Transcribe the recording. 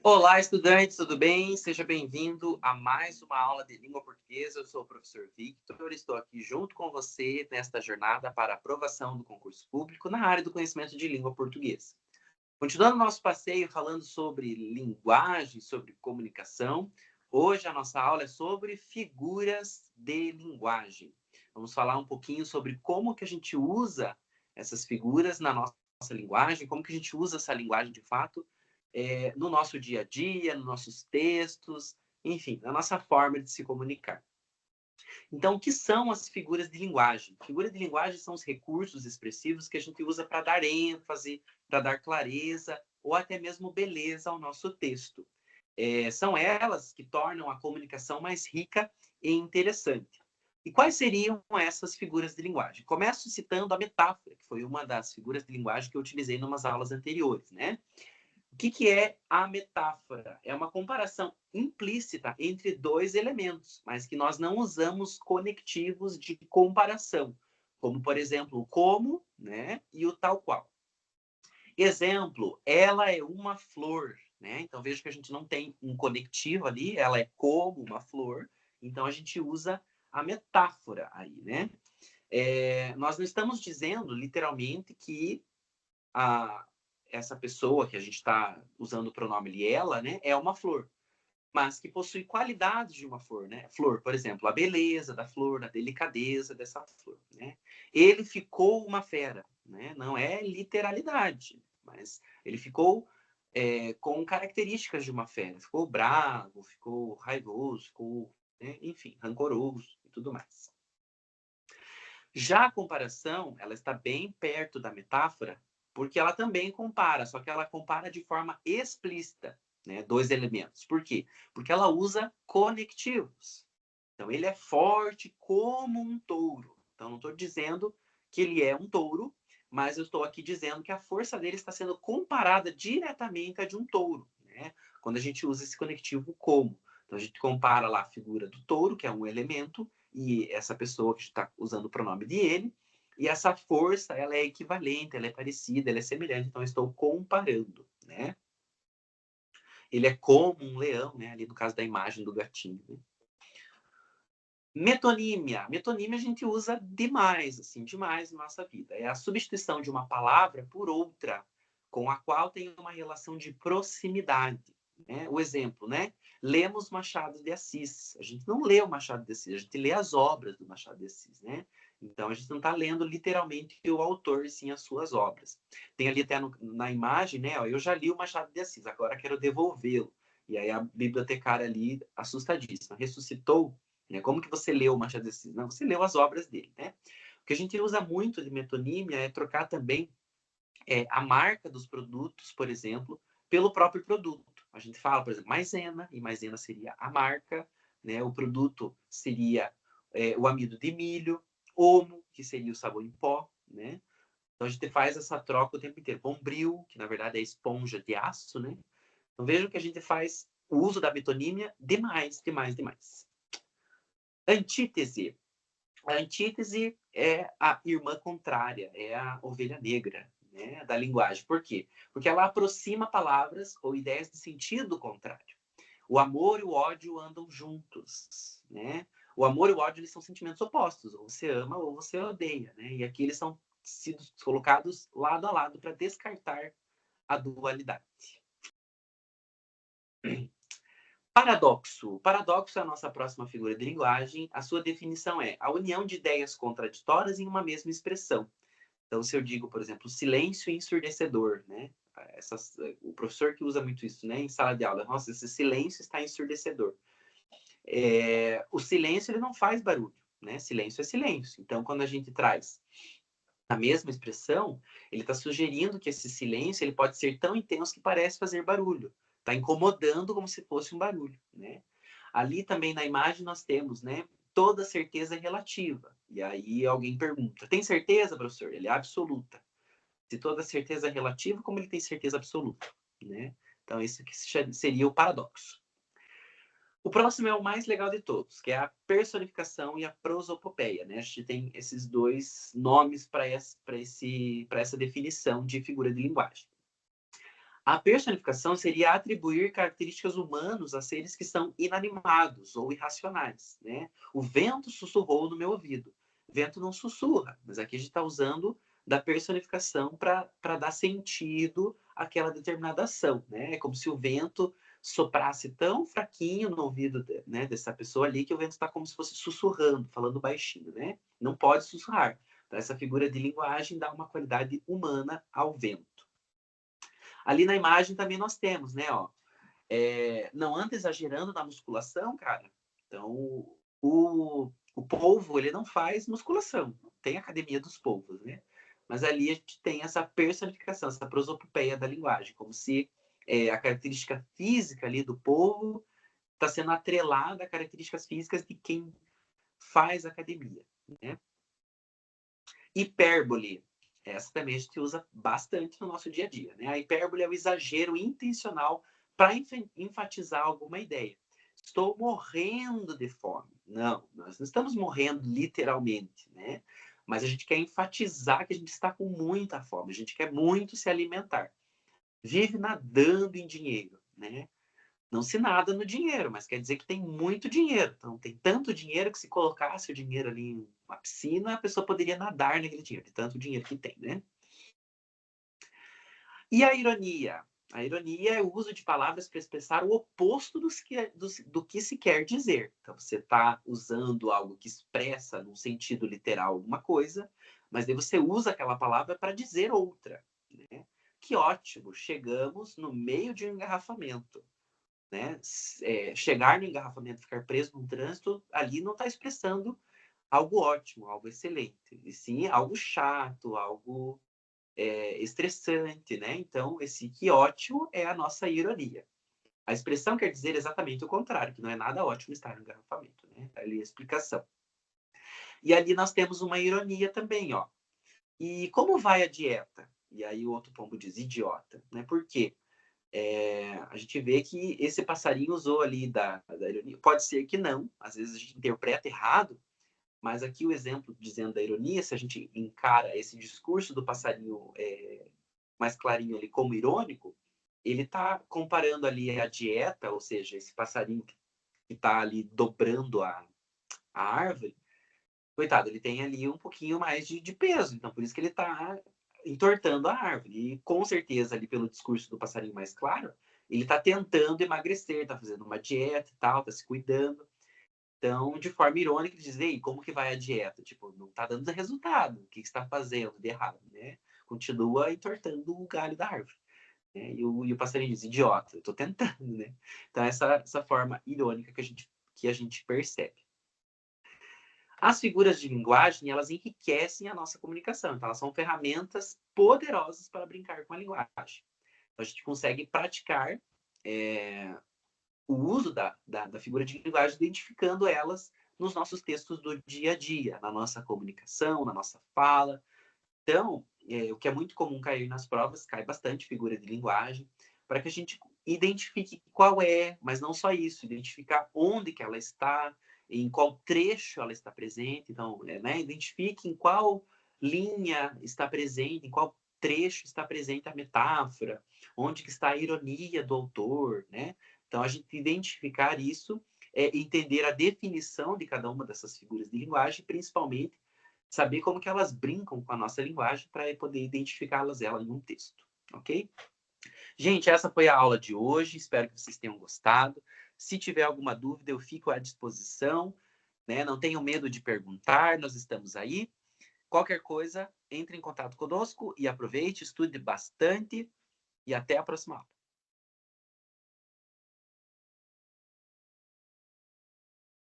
Olá, estudantes, tudo bem? Seja bem-vindo a mais uma aula de língua portuguesa. Eu sou o professor Victor, estou aqui junto com você nesta jornada para a aprovação do concurso público na área do conhecimento de língua portuguesa. Continuando nosso passeio falando sobre linguagem, sobre comunicação, hoje a nossa aula é sobre figuras de linguagem. Vamos falar um pouquinho sobre como que a gente usa essas figuras na nossa linguagem, como que a gente usa essa linguagem de fato no nosso dia a dia, nos nossos textos, enfim, na nossa forma de se comunicar. Então, o que são as figuras de linguagem? Figuras de linguagem são os recursos expressivos que a gente usa para dar ênfase, para dar clareza ou até mesmo beleza ao nosso texto. São elas que tornam a comunicação mais rica e interessante. E quais seriam essas figuras de linguagem? Começo citando a metáfora, que foi uma das figuras de linguagem que eu utilizei em umas aulas anteriores, né? O que é a metáfora? É uma comparação implícita entre dois elementos, mas que nós não usamos conectivos de comparação, como, por exemplo, o como, né, e o tal qual. Exemplo, ela é uma flor, né? Então, veja que a gente não tem um conectivo ali, ela é como uma flor, então a gente usa a metáfora aí, né? Nós não estamos dizendo, literalmente, que a, essa pessoa que a gente está usando o pronome ele, ela, né, é uma flor, mas que possui qualidades de uma flor, né? Flor, por exemplo, a beleza da flor, a delicadeza dessa flor, né? Ele ficou uma fera, né? Não é literalidade, mas ele ficou com características de uma fera. Ficou bravo, ficou raivoso, ficou, né, enfim, rancoroso e tudo mais. Já a comparação, ela está bem perto da metáfora, porque ela também compara, só que ela compara de forma explícita, né, dois elementos. Por quê? Porque ela usa conectivos. Então, ele é forte como um touro. Então, não estou dizendo que ele é um touro, mas eu estou aqui dizendo que a força dele está sendo comparada diretamente à de um touro, né? Quando a gente usa esse conectivo como. Então, a gente compara lá a figura do touro, que é um elemento, e essa pessoa que está usando o pronome de ele, e essa força, ela é equivalente, ela é parecida, ela é semelhante, então eu estou comparando, né? Ele é como um leão, né? Ali no caso da imagem do gatinho, né? Metonímia. Metonímia a gente usa demais, assim, demais na nossa vida. É a substituição de uma palavra por outra, com a qual tem uma relação de proximidade. Né? O exemplo, né? Lemos Machado de Assis. A gente não lê o Machado de Assis, a gente lê as obras do Machado de Assis, né? Então, a gente não está lendo literalmente o autor, sim, as suas obras. Tem ali até na imagem, né? Ó, eu já li o Machado de Assis, agora quero devolvê-lo. E aí a bibliotecária ali, assustadíssima, ressuscitou, né? Como que você leu o Machado de Assis? Não, você leu as obras dele, né? O que a gente usa muito de metonímia é trocar também a marca dos produtos, por exemplo, pelo próprio produto. A gente fala, por exemplo, maisena, e maisena seria a marca, né? O produto seria o amido de milho, Omo, que seria o sabão em pó, né? Então a gente faz essa troca o tempo inteiro. Bombril, que na verdade é esponja de aço, né? Então vejam que a gente faz o uso da metonímia demais, demais, demais. Antítese. A antítese é a irmã contrária, é a ovelha negra, né, da linguagem. Por quê? Porque ela aproxima palavras ou ideias de sentido contrário. O amor e o ódio andam juntos, né? O amor e o ódio eles são sentimentos opostos, ou você ama ou você odeia, né? E aqui eles são sido colocados lado a lado para descartar a dualidade. Paradoxo. Paradoxo é a nossa próxima figura de linguagem. A sua definição é a união de ideias contraditórias em uma mesma expressão. Então, se eu digo, por exemplo, silêncio ensurdecedor, né? O professor que usa muito isso, né? Em sala de aula. Nossa, esse silêncio está ensurdecedor. O silêncio, ele não faz barulho, né? Silêncio é silêncio. Então, quando a gente traz a mesma expressão, ele está sugerindo que esse silêncio ele pode ser tão intenso que parece fazer barulho. Está incomodando como se fosse um barulho, né? Ali também na imagem nós temos, né? Toda certeza relativa. E aí alguém pergunta, tem certeza, professor? Ele é absoluta. Se toda certeza é relativa, como ele tem certeza absoluta, né? Então isso que seria o paradoxo. O próximo é o mais legal de todos, que é a personificação e a prosopopeia, né? A gente tem esses dois nomes para essa definição de figura de linguagem. A personificação seria atribuir características humanas a seres que são inanimados ou irracionais, né? O vento sussurrou no meu ouvido. O vento não sussurra, mas aqui a gente está usando da personificação para dar sentido àquela determinada ação, né? É como se o vento soprasse tão fraquinho no ouvido, né, dessa pessoa ali que o vento está como se fosse sussurrando, falando baixinho, né? Não pode sussurrar. Então, essa figura de linguagem dá uma qualidade humana ao vento. Ali na imagem também nós temos, né, ó, não anda exagerando na musculação, cara. Então, o polvo, ele não faz musculação. Tem a academia dos polvos, né? Mas ali a gente tem essa personificação, essa prosopopeia da linguagem, como se a característica física ali do polvo está sendo atrelada a características físicas de quem faz academia, né? Hipérbole. Essa também a gente usa bastante no nosso dia a dia, né? A hipérbole é o exagero intencional para enfatizar alguma ideia. Estou morrendo de fome. Não, nós não estamos morrendo literalmente, né? Mas a gente quer enfatizar que a gente está com muita fome, a gente quer muito se alimentar. Vive nadando em dinheiro, né? Não se nada no dinheiro, mas quer dizer que tem muito dinheiro. Então, tem tanto dinheiro que se colocasse o dinheiro ali em uma piscina, a pessoa poderia nadar naquele dinheiro, de tanto dinheiro que tem, né? E a ironia? A ironia é o uso de palavras para expressar o oposto do que se quer dizer. Então, você está usando algo que expressa, num sentido literal, alguma coisa, mas daí você usa aquela palavra para dizer outra, né? Que ótimo, chegamos no meio de um engarrafamento. Né? Chegar no engarrafamento, ficar preso no trânsito, ali não está expressando algo ótimo, algo excelente, e sim algo chato, algo estressante, né? Então, esse que ótimo é a nossa ironia. A expressão quer dizer exatamente o contrário, que não é nada ótimo estar no engarrafamento, né? Ali a explicação. E ali nós temos uma ironia também, ó. E como vai a dieta? E aí o outro pombo diz idiota, né? Por quê? A gente vê que esse passarinho usou ali da ironia. Pode ser que não, às vezes a gente interpreta errado, mas aqui o exemplo dizendo da ironia, se a gente encara esse discurso do passarinho mais clarinho ali como irônico, ele está comparando ali a dieta, ou seja, esse passarinho que está ali dobrando a árvore, coitado, ele tem ali um pouquinho mais de peso, então por isso que ele está entortando a árvore. E com certeza, ali pelo discurso do passarinho mais claro, ele está tentando emagrecer, está fazendo uma dieta e tal, está se cuidando. Então, de forma irônica, ele diz, ei, como que vai a dieta? Tipo, não está dando resultado. O que você está fazendo de errado, né? Continua entortando o galho da árvore. Né? E o passarinho diz, idiota, eu estou tentando, né? Então, essa forma irônica que a gente percebe. As figuras de linguagem, elas enriquecem a nossa comunicação. Então, elas são ferramentas poderosas para brincar com a linguagem. Então, a gente consegue praticar o uso da figura de linguagem, identificando elas nos nossos textos do dia a dia, na nossa comunicação, na nossa fala. Então, o que é muito comum cair nas provas, cai bastante figura de linguagem, para que a gente identifique qual é, mas não só isso, identificar onde que ela está, em qual trecho ela está presente. Então, né, identifique em qual linha está presente, em qual trecho está presente a metáfora, onde que está a ironia do autor, né? Então, a gente identificar isso, entender a definição de cada uma dessas figuras de linguagem, principalmente saber como que elas brincam com a nossa linguagem para poder identificá-las em um texto, ok? Gente, essa foi a aula de hoje, espero que vocês tenham gostado. Se tiver alguma dúvida, eu fico à disposição, né? Não tenham medo de perguntar, nós estamos aí. Qualquer coisa, entre em contato conosco e aproveite, estude bastante e até a próxima aula.